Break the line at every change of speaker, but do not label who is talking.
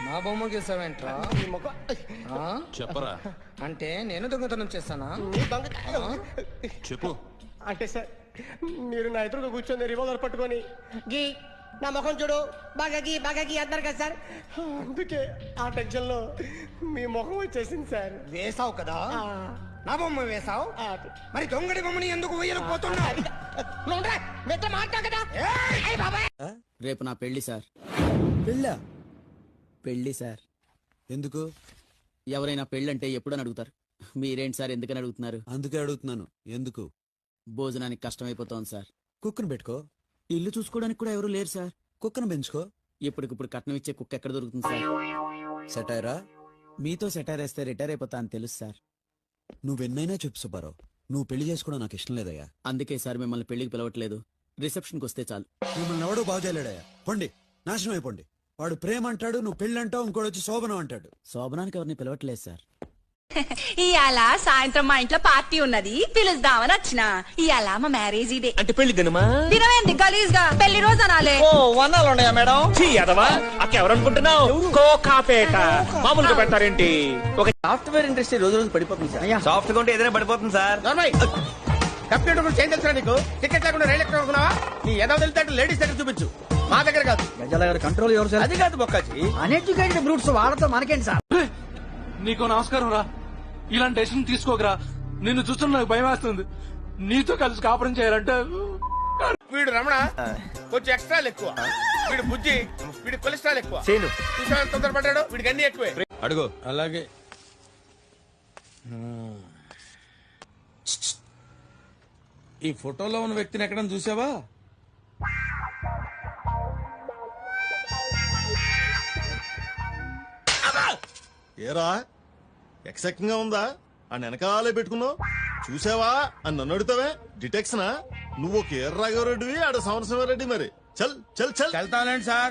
నా బొమ్మ గీసావేంట్రా?
చెప్పరా.
అంటే నేను దొంగతనం చేస్తానా?
చెప్పు.
అంటే సార్ మీరు నా ఎదురుగా కూర్చొని రివాల్వర్ పట్టుకొని గీ నా ముఖం చూడు బాగా గీ అన్నారు కదా సార్, అందుకే ఆ టెన్షన్ లో మీ ముఖం వచ్చేసింది సార్.
వేసావు కదా, నా బొమ్మ వేసావు, మరి దొంగడి బొమ్మని ఎందుకు వేయలేకపోతున్నావు?
రేపు నా పెళ్లి సార్. పెళ్లి సార్.
ఎందుకు?
ఎవరైనా పెళ్ళంటే ఎప్పుడని అడుగుతారు, మీరేంటి సార్ ఎందుకని అడుగుతున్నారు?
అందుకే అడుగుతున్నాను. ఎందుకు?
భోజనానికి కష్టమైపోతోంది సార్.
కుక్కను పెట్టుకో.
ఇల్లు చూసుకోవడానికి కూడా ఎవరు లేరు సార్.
కుక్కను పెంచుకో.
ఇప్పటికిప్పుడు కట్నం ఇచ్చే కుక్క ఎక్కడ దొరుకుతుంది సార్?
సెటైరా?
మీతో సెటైర్ వేస్తే రిటైర్ అయిపోతా అని తెలుసు సార్.
నువ్వెన్నైనా చెప్పు సుబ్బారావు, నువ్వు పెళ్లి చేసుకోవడం నాకు ఇష్టం లేదయ్యా.
అందుకే సార్ మిమ్మల్ని పెళ్లికి పిలవట్లేదు. రిసెప్షన్కి వస్తే చాలు.
మిమ్మల్ని ఎవడూ బాగు చేయలేడయ్యా. పొండి, నాశనం అయిపోండి. వాడు ప్రేమ అంటాడు, నువ్వు పెళ్లి అంటావు, ఇంకోటి వచ్చి శోభనం అంటాడు.
శోభనానికి ఎవరిని పిలవట్లేదు సార్.
ఇయాల సాయంత్రం మా ఇంట్లో పార్టీ ఉన్నది, పిలుద్దామని వచ్చిన. ఇయాల మా మ్యారేజ్ ఇదే.
అంటే పెళ్లి దినమా?
దినమేంది గలీజ్ గా, పెళ్లి రోజు అనాలే.
ఓ వన్నాలు ఉన్నాయా మేడం? అక్కెవరనుకుంటున్నావు? కోకాపేట. మామూలుగా పెడతారేంటి? ఒక
సాఫ్ట్వేర్ ఇండస్ట్రీ రోజు రోజు పడిపోతుంది సార్.
సాఫ్ట్ గా ఉంటే ఏదైనా పడిపోతుంది సార్.
కంప్యూటర్ గురించి ఏం తెలుసా నీకు? టికెట్ లేకుండా రైలు ఎక్కడ అనుకున్నావా? నీ ఏదో వెళ్తే లేడీస్ దగ్గర చూపించు, మా దగ్గర కాదు.
కంట్రోల్ ఎవరు సార్?
అది కాదు బొక్కాచి.
అన్ఎడ్యుకేటెడ్ బ్రూట్స్ వాడతో మనకేంటి సార్?
నీకో నమస్కారం రా. ఇలాంటి డెసిషన్ తీసుకోకరా. నిన్ను చూస్తున్న నాకు భయం వేస్తుంది. నీతో కలిసి కాపురం చేయాలంటే.
వీడు రమణ కొంచెం ఎక్స్ట్రా ఎక్కువ, వీడు బుజ్జి, వీడి కొలెస్ట్రాల్ ఎక్కువ. చూసా తొందరపడ్డాడు, వీడికి అన్ని ఎక్కువే.
అడుగు.
అలాగే ఈ ఫోటోలో ఉన్న వ్యక్తిని ఎక్కడైనా చూసావా?
ఏరా ఎక్సెక్టింగ్ గా ఉందా? ఆ వెనకాలే పెట్టుకున్నావు, చూసావా అని నన్ను అడుగుతావే? డిటెక్షనా? నువ్వు ఒక ఎర్రగారెడ్డివి, ఆడ సంవత్సరం రెడ్డి. మరి చల్ చల్ చల్.
వెళ్తానండి సార్.